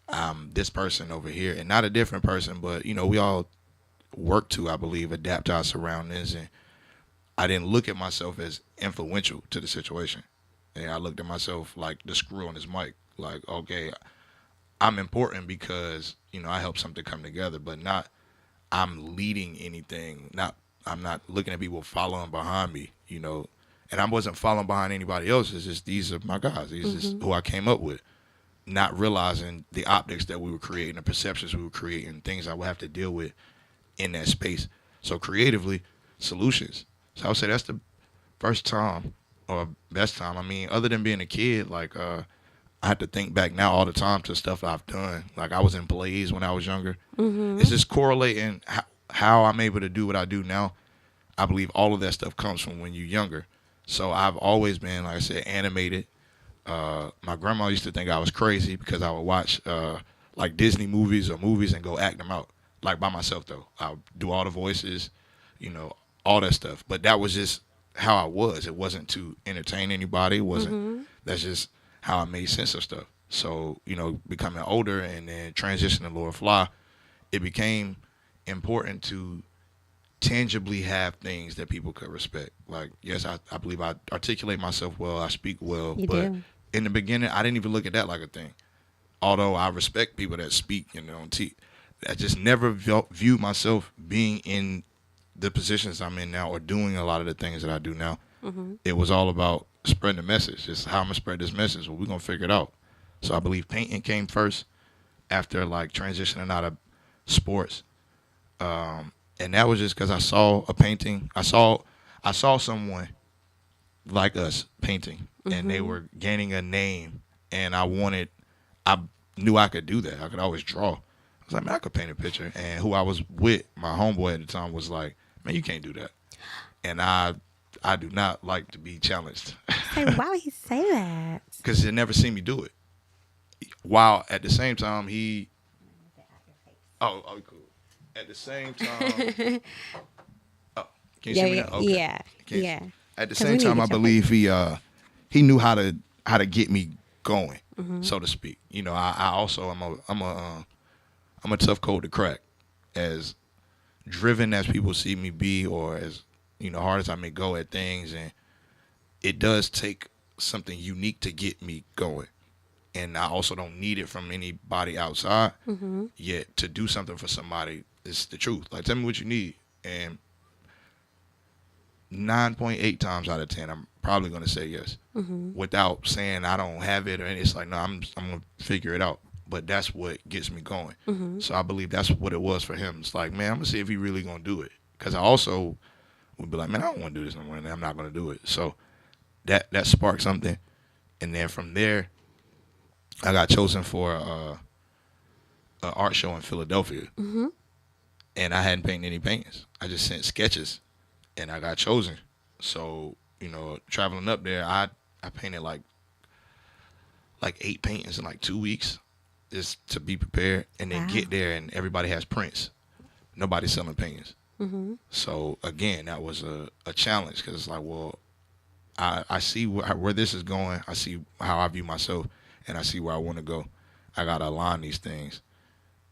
I'm this person over here, and not a different person, but, you know, we all work to, I believe, adapt to our surroundings. And I didn't look at myself as influential to the situation. And I looked at myself like the screw on this mic. Like, okay, I'm important because, you know, I helped something come together, but not I'm leading anything. I'm not looking at people following behind me, you know. And I wasn't following behind anybody else. It's just, these are my guys. These is who I came up with. Not realizing the optics that we were creating, the perceptions we were creating, things I would have to deal with in that space. So creatively, solutions. So I would say that's the first time, or best time. I mean, other than being a kid, like, I have to think back now all the time to stuff I've done. Like, I was in plays when I was younger. It's just correlating how I'm able to do what I do now. I believe all of that stuff comes from when you're younger. So I've always been, like I said, animated. My grandma used to think I was crazy because I would watch like Disney movies or movies and go act them out, like by myself though. I would do all the voices, you know, all that stuff. But that was just how I was. It wasn't to entertain anybody. It wasn't. That's just how I made sense of stuff. So, you know, becoming older and then transitioning to Phly, it became important to tangibly have things that people could respect. Like, yes, I believe I articulate myself well, I speak well, but in the beginning, I didn't even look at that like a thing. Although I respect people that speak, you know, I just never viewed myself being in the positions I'm in now or doing a lot of the things that I do now. It was all about spreading the message. Just how I'm going to spread this message. Well, we're going to figure it out. So I believe painting came first after, like, transitioning out of sports. And that was just because I saw a painting. I saw someone like us painting, and they were gaining a name, and I knew I could do that. I could always draw. I was like, man, I could paint a picture. And who I was with, my homeboy at the time, was like, man, you can't do that. And I do not like to be challenged.
Hey, why would he say that?
Because he never seen me do it. While at the same time, oh, cool. At the same time, can you see me now? Okay.
Yeah.
At the same time, I believe he knew how to get me going, so to speak. You know, I also I'm a tough code to crack. As driven as people see me be, or as, you know, hard as I may go at things, and it does take something unique to get me going. And I also don't need it from anybody outside. Yet to do something for somebody is the truth. Like, tell me what you need, and 9.8 times out of 10, I'm probably gonna say yes, without saying I don't have it, or anything. It's like, no, I'm gonna figure it out. But that's what gets me going. So I believe that's what it was for him. It's like, man, I'm gonna see if he really gonna do it, because I also would be like, man, I don't want to do this no more, and I'm not gonna do it. So that sparked something, and then from there, I got chosen for an art show in Philadelphia. And I hadn't painted any paintings. I just sent sketches, and I got chosen. So, you know, traveling up there, I painted like 8 paintings in like 2 weeks, just to be prepared, and then get there and everybody has prints. Nobody's selling paintings. So again, that was a challenge, because it's like, well, I see where this is going. I see how I view myself, and I see where I want to go. I got to align these things.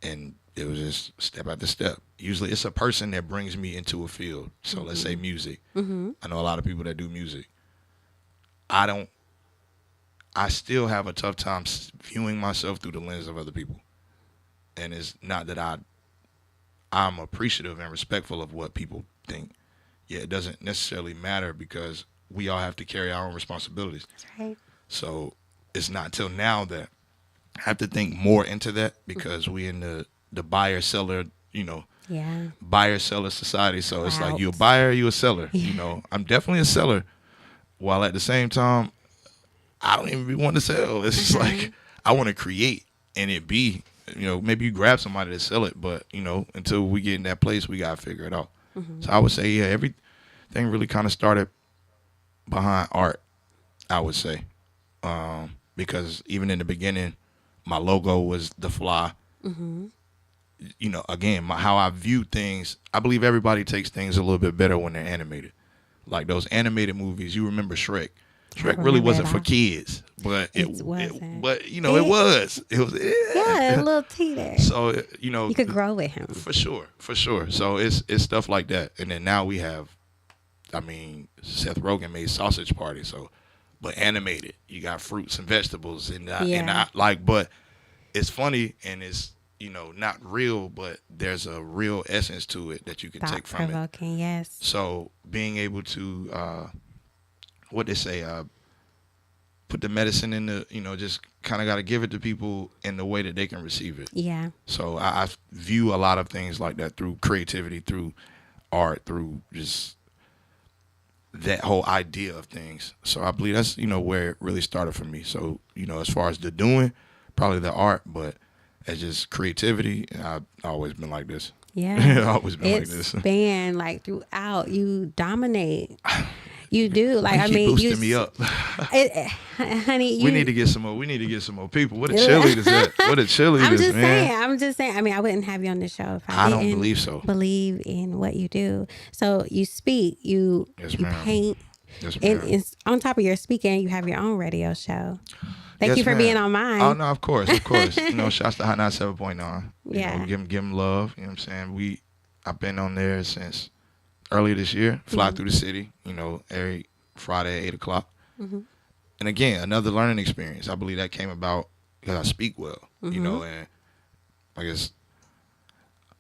And it was just step after step. Usually it's a person that brings me into a field. So let's say music. I know a lot of people that do music. I still have a tough time viewing myself through the lens of other people. And it's not that I'm appreciative and respectful of what people think. Yeah, it doesn't necessarily matter, because we all have to carry our own responsibilities.
That's right.
So it's not till now that I have to think more into that, because we in the buyer-seller, you know, buyer-seller society. So it's like, you a buyer, you a seller. You know, I'm definitely a seller, while at the same time, I don't even want to sell. It's just like, I want to create, and it be, you know, maybe you grab somebody to sell it, but, you know, until we get in that place, we got to figure it out. So I would say, yeah, thing really kind of started behind art, I would say. Because even in the beginning, my logo was the Phly.
Mm-hmm.
You know, again, how I view things, I believe everybody takes things a little bit better when they're animated. Like those animated movies, you remember Shrek. Shrek really wasn't for kids, but it
wasn't.
But you know, it was.
Yeah, a little tea there.
So you know,
you could grow with him
for sure. So it's stuff like that, and then now we have, I mean, Seth Rogen made Sausage Party, so but animated. You got fruits and vegetables, and I like, but it's funny and it's, you know, not real, but there's a real essence to it that you can take from it.
Yes.
So being able to, what they say, put the medicine in the, you know, just kind of got to give it to people in the way that they can receive it.
Yeah.
So I view a lot of things like that through creativity, through art, through just that whole idea of things. So I believe that's, you know, where it really started for me. So, you know, as far as the doing, probably the art, but as just creativity, I've always been like this.
Yeah.
I've always been like this.
It's been like throughout, you dominate. You do. Like, I mean,
boosting me up.
Honey,
we need to get some more. We need to get some more people. What a cheerleaders at? What a cheerleaders, man.
I'm just saying. I mean, I wouldn't have you on the show if
I
didn't
don't believe so.
Believe in what you do. So you speak, you paint,
yes,
and it's on top of your speaking, you have your own radio show. Thank you for
ma'am.
being on mine.
Oh no, of course. You know, shouts to Hot 97.9.
Yeah,
know, give them love. You know what I'm saying? I've been on there since earlier this year. Fly through the city. You know, every Friday at 8:00.
Mm-hmm.
And again, another learning experience. I believe that came about because I speak well. You know, and I guess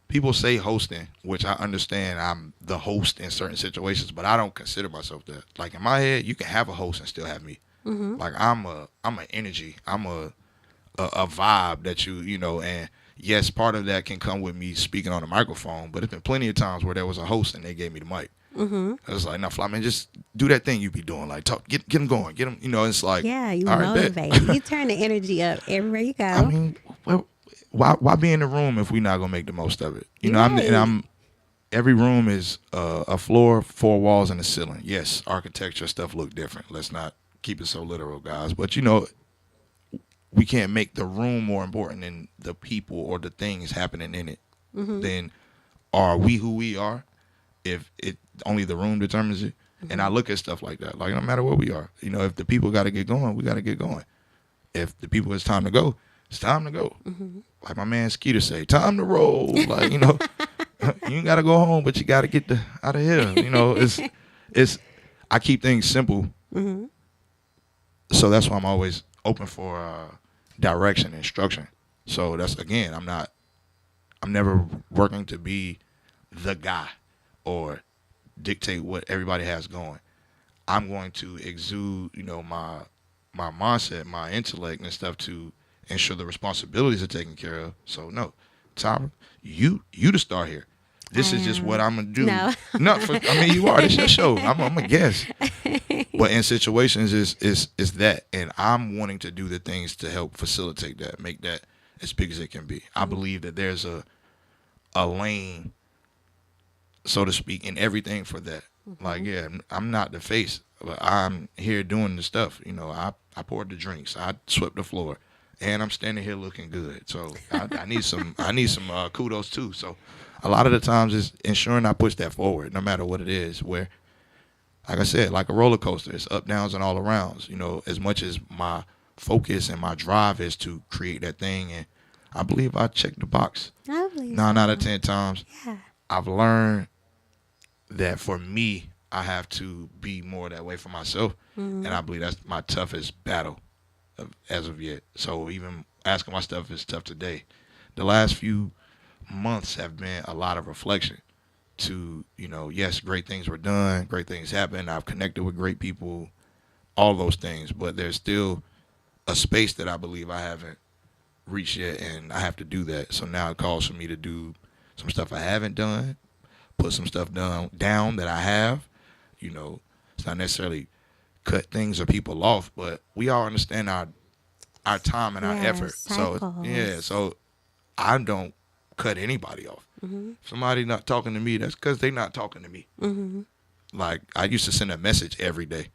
people say hosting, which I understand. I'm the host in certain situations, but I don't consider myself that. Like in my head, you can have a host and still have me. Like I'm an energy. I'm a vibe that you know, and yes, part of that can come with me speaking on a microphone, but it's been plenty of times where there was a host and they gave me the mic. I was like, "No, Phly, man, just do that thing you be doing. Like, talk, get them going, get them." You know, it's like,
yeah, you
all
motivate. You turn the energy up everywhere you go.
I mean, well, why be in the room if we're not gonna make the most of it? You know, I'm every room is a floor, 4 walls, and a ceiling. Yes, architecture stuff look different. Let's not keep it so literal, guys. But you know, we can't make the room more important than the people or the things happening in it. Then are we who we are? If it only the room determines it. And I look at stuff like that. Like, no matter where we are, you know, if the people got to get going, we got to get going. If the people, it's time to go, it's time to go. Like my man Skeeter say, time to roll. Like, you know, you ain't got to go home, but you got to get out of here. You know, it's I keep things simple. So that's why I'm always open for direction, instruction. So that's, again, I'm never working to be the guy or dictate what everybody has going. I'm going to exude, you know, my mindset, my intellect and stuff to ensure the responsibilities are taken care of. So no, Tyra, you the star here. This is just what I'm gonna do.
No,
I mean, you are. This your show. I'm a guest. But in situations, is that, and I'm wanting to do the things to help facilitate that, make that as big as it can be. I believe that there's a lane, so to speak, in everything for that. Like, yeah, I'm not the face, but I'm here doing the stuff. You know, I poured the drinks, I swept the floor, and I'm standing here looking good. So I need some kudos too. So a lot of the times it's ensuring I push that forward, no matter what it is. Where, like I said, like a roller coaster, it's up, downs, and all arounds. You know, as much as my focus and my drive is to create that thing, and I believe I checked the box 9 out of 10 times.
Yeah.
I've learned that for me, I have to be more that way for myself, and I believe that's my toughest battle as of yet. So even asking myself is tough today. The last few months have been a lot of reflection to, you know, yes, great things were done, great things happened, I've connected with great people, all those things, but there's still a space that I believe I haven't reached yet, and I have to do that. So now it calls for me to do some stuff I haven't done, put some stuff down that I have. You know, it's not necessarily cut things or people off, but we all understand our time and our effort.
Cycles.
So yeah, so I don't cut anybody off. If somebody not talking to me, that's because they not talking to me. Like, I used to send a message every day.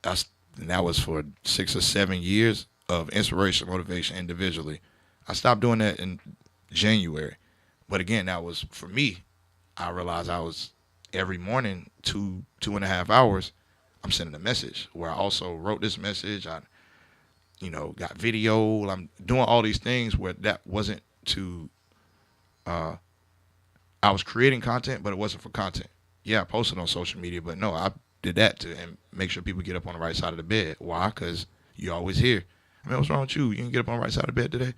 And that was for 6 or 7 years of inspiration, motivation individually. I stopped doing that in January. But again, that was for me. I realized I was every morning, 2.5 hours, I'm sending a message where I also wrote this message. I, got video. I'm doing all these things where that wasn't to, I was creating content, but it wasn't for content. Yeah, I posted on social media, but no, I did that to and make sure people get up on the right side of the bed. Why? Because you always hear, I mean, what's wrong with you? You didn't get up on the right side of the bed today?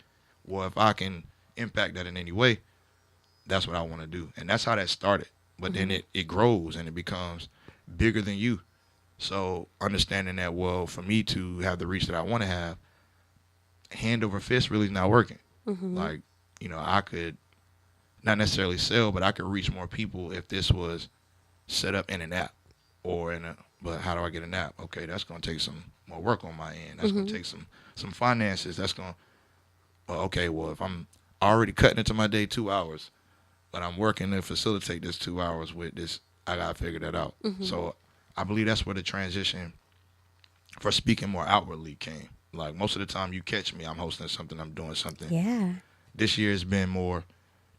Well, if I can impact that in any way, that's what I want to do. And that's how that started. But then it grows and it becomes bigger than you. So understanding that, well, for me to have the reach that I want to have, hand over fist really is not working. Like, I could not necessarily sell, but I could reach more people if this was set up in an app or but how do I get an app? Okay, that's going to take some more work on my end. That's going to take some finances. That's going to, well, if I'm already cutting into my day 2 hours, but I'm working to facilitate this 2 hours with this, I got to figure that out. So I believe that's where the transition for speaking more outwardly came. Like, most of the time you catch me, I'm hosting something, I'm doing something.
Yeah.
This year has been more,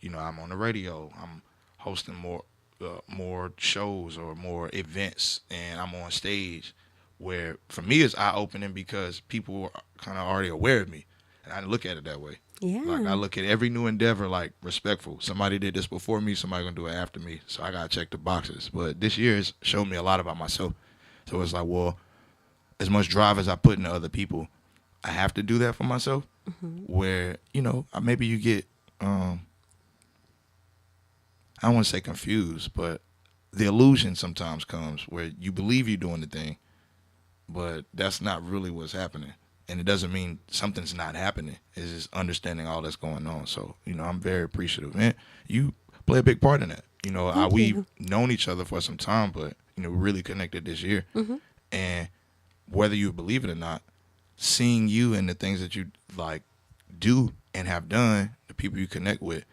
I'm on the radio, I'm hosting more shows or more events, and I'm on stage, where for me it's eye-opening because people are kind of already aware of me, and I look at it that way.
Yeah.
Like, I look at every new endeavor like respectful. Somebody did this before me, somebody gonna do it after me, so I gotta check the boxes. But this year has shown me a lot about myself. So it's like, well, as much drive as I put into other people, I have to do that for myself. Where, maybe you get I don't want to say confused, but the illusion sometimes comes where you believe you're doing the thing, but that's not really what's happening. And it doesn't mean something's not happening. It's just understanding all that's going on. So, I'm very appreciative. And you play a big part in that. We've known each other for some time, but, we really connected this year. And whether you believe it or not, seeing you and the things that you, like, do and have done, the people you connect with,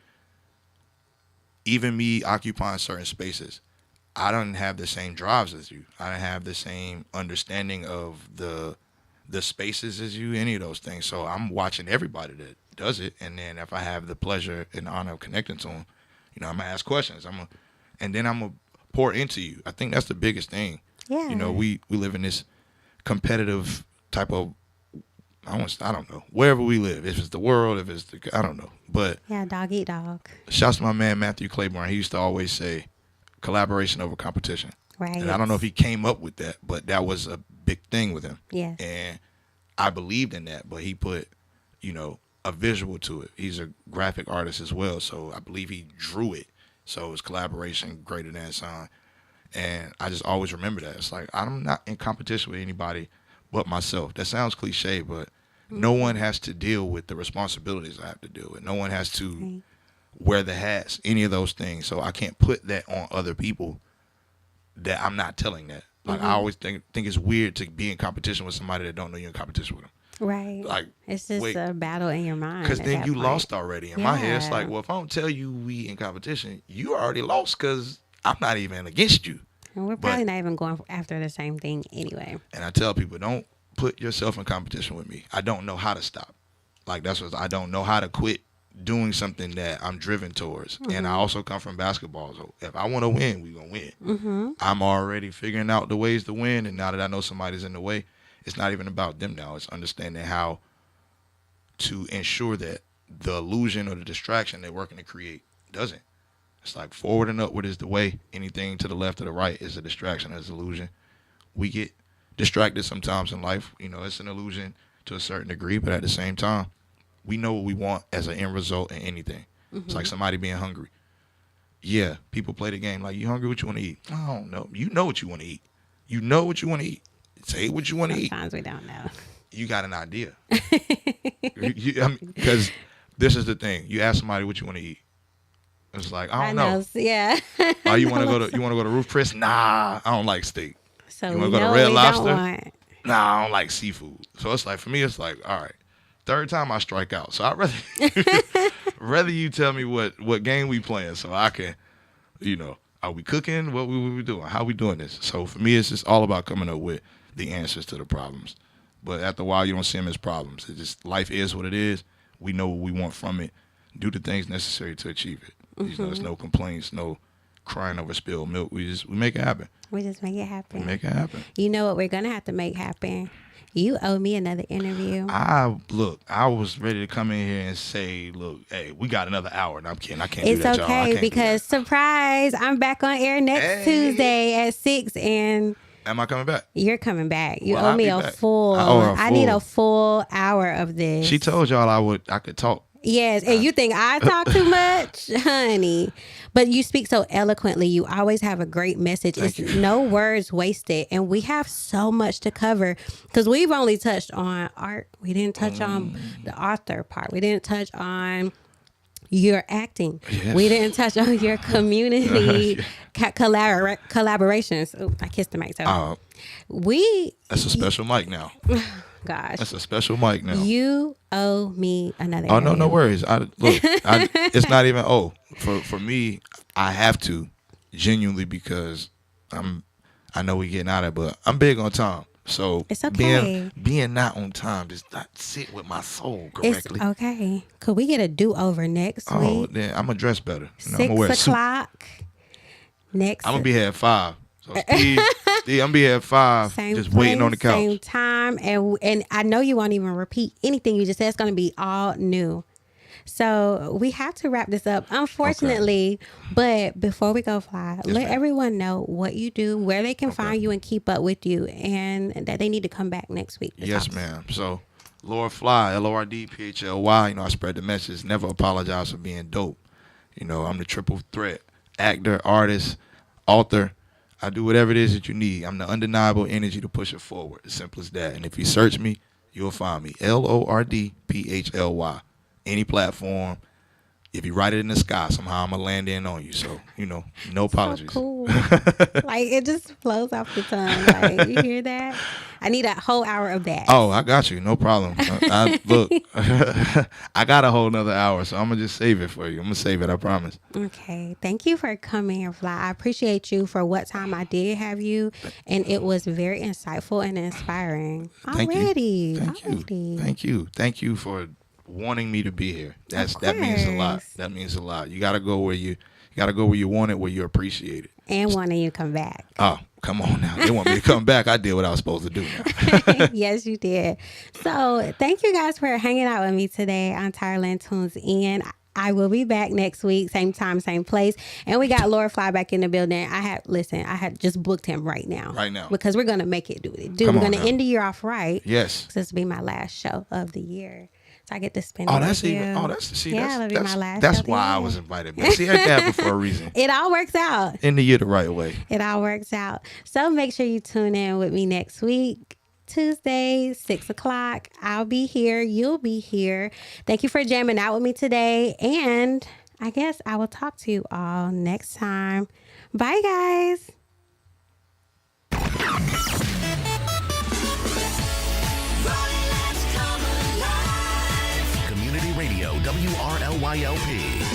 even me occupying certain spaces, I don't have the same drives as you. I don't have the same understanding of the spaces as you, any of those things. So I'm watching everybody that does it. And then if I have the pleasure and honor of connecting to them, I'm going to ask questions. And then I'm going to pour into you. I think that's the biggest thing.
Yeah.
We live in this competitive type of, I don't know, wherever we live, if it's the world, if it's I don't know. But
yeah, dog eat dog.
Shouts to my man Matthew Claiborne. He used to always say collaboration over competition.
Right.
And I don't know if he came up with that, but that was a big thing with him.
Yeah.
And I believed in that, but he put, a visual to it. He's a graphic artist as well, so I believe he drew it. So it's collaboration greater than sound. And I just always remember that. It's like, I'm not in competition with anybody but myself. That sounds cliche, but no one has to deal with the responsibilities I have to deal with. No one has to wear the hats, any of those things. So I can't put that on other people that I'm not telling that. Like, I always think it's weird to be in competition with somebody that don't know you're in competition with them.
Right.
Like,
it's just a battle in your mind.
Because then you lost already. In my head, it's like, well, if I don't tell you we in competition, you already lost because I'm not even against you.
And we're probably not even going after the same thing anyway.
And I tell people, don't put yourself in competition with me. I don't know how to stop. Like, that's what I don't know how to quit doing something that I'm driven towards. And I also come from basketball. So if I want to win, we're going to win. I'm already figuring out the ways to win. And now that I know somebody's in the way, it's not even about them now. It's understanding how to ensure that the illusion or the distraction they're working to create doesn't. It's like forward and upward is the way. Anything to the left or the right is a distraction, is an illusion. We get distracted sometimes in life. It's an illusion to a certain degree, but at the same time, we know what we want as an end result in anything. It's like somebody being hungry. Yeah, people play the game like, you hungry? What you want to eat? I don't know. You know what you want to eat. You know what you want to eat. Say what you want to eat.
Sometimes we don't know.
You got an idea. Because this is the thing. You ask somebody what you want to eat. It's like, I don't know.
Yeah.
Oh, you want to go to Roof Chris? Nah, I don't like steak.
So
you want to go to Red Lobster? Nah, I don't like seafood. So it's like, for me, it's like, all right, third time I strike out. So I'd rather rather you tell me what game we playing so I can, Are we cooking? What we doing? How we doing this? So for me, it's just all about coming up with the answers to the problems. But after a while, you don't see them as problems. It's just life is what it is. We know what we want from it. Do the things necessary to achieve it. You know, there's no complaints, no crying over spilled milk. We make it happen.
We just make it happen.
Make it happen.
You know what we're gonna have to make happen? You owe me another interview.
I was ready to come in here and say, look, hey, we got another hour. No, I'm kidding. I can't
It's
do that, y'all. I
okay
can't
because surprise, I'm back on air next Tuesday at 6 and
Am I coming back?
you're coming back. You
Well,
owe
I'll
me
be
a
back.
full.
I owe her a
I need
full.
a full hour of this.
She told y'all I could talk.
Yes, and you think I talk too much, honey. But you speak so eloquently. You always have a great message.
Thank
It's
you.
no words wasted. And we have so much to cover because we've only touched on art. We didn't touch on the author part. We didn't touch on your acting.
Yes.
We didn't touch on your community collaborations. Oh, I kissed the mic. So
That's a special mic now.
gosh.
That's a special mic now.
You owe me another
Oh, no
interview.
worries. It's not even for me. I have to genuinely because I know we getting out of it, but I'm big on time. So
It's okay.
being not on time does not sit with my soul
It's
correctly.
okay. Could we get a do-over next
Oh,
week?
then I'm gonna dress better. You know, I'm gonna wear a
6
suit.
o'clock. Next.
I'm gonna be here at 5. So Steve, I'm gonna be here at 5,
Same
just
place,
waiting on the couch.
Same time. And I know you won't even repeat anything you just said. It's going to be all new. So we have to wrap this up, unfortunately. But before we go, Phly, let everyone know what you do, where they can find you and keep up with you, and that they need to come back next week.
Yes, ma'am. So, Lord Phly, LORDPHLY. You know, I spread the message. Never apologize for being dope. You know, I'm the triple threat: actor, artist, author. I do whatever it is that you need. I'm the undeniable energy to push it forward. As simple as that. And if you search me, you'll find me. LORDPHLY. Any platform. If you write it in the sky, somehow I'm gonna land in on you. So, you know, no apologies.
So cool. Like, it just flows off the tongue. Like, you hear that? I need a whole hour of that.
Oh, I got you. No problem. Look, I got a whole nother hour, so I'm going to just save it for you. I'm going to save it, I promise.
Okay. Thank you for coming here, Phly. I appreciate you for what time I did have you, and it was very insightful and inspiring.
Thank you.
Already.
Thank you for wanting me to be here. That means a lot. That means a lot. You got to go where you want it, where you appreciate it.
And wanting you to come back.
Oh, come on now. They want me to come back. I did what I was supposed to do now.
Yes, you did. So thank you guys for hanging out with me today on TyraLen Tunes In. I will be back next week, same time, same place. And we got Lord Phly back in the building. I had just booked him right now.
Right now.
Because we're going to make it do what it do.
Come
We're
on
going to
now.
end the year off right.
Yes.
This will be my last show of the year. So I get to spend
Oh,
it
that's
with
even.
you.
Oh, that's
that'll be my last
That's
show of the
why I
year.
was invited back. See, that happened for a reason.
It all works out.
End the year the right way.
It all works out. So make sure you tune in with me next week. Tuesday, 6 o'clock. I'll be here. You'll be here. Thank you for jamming out with me today. And I guess I will talk to you all next time. Bye, guys.
Community Radio, WRLYLP.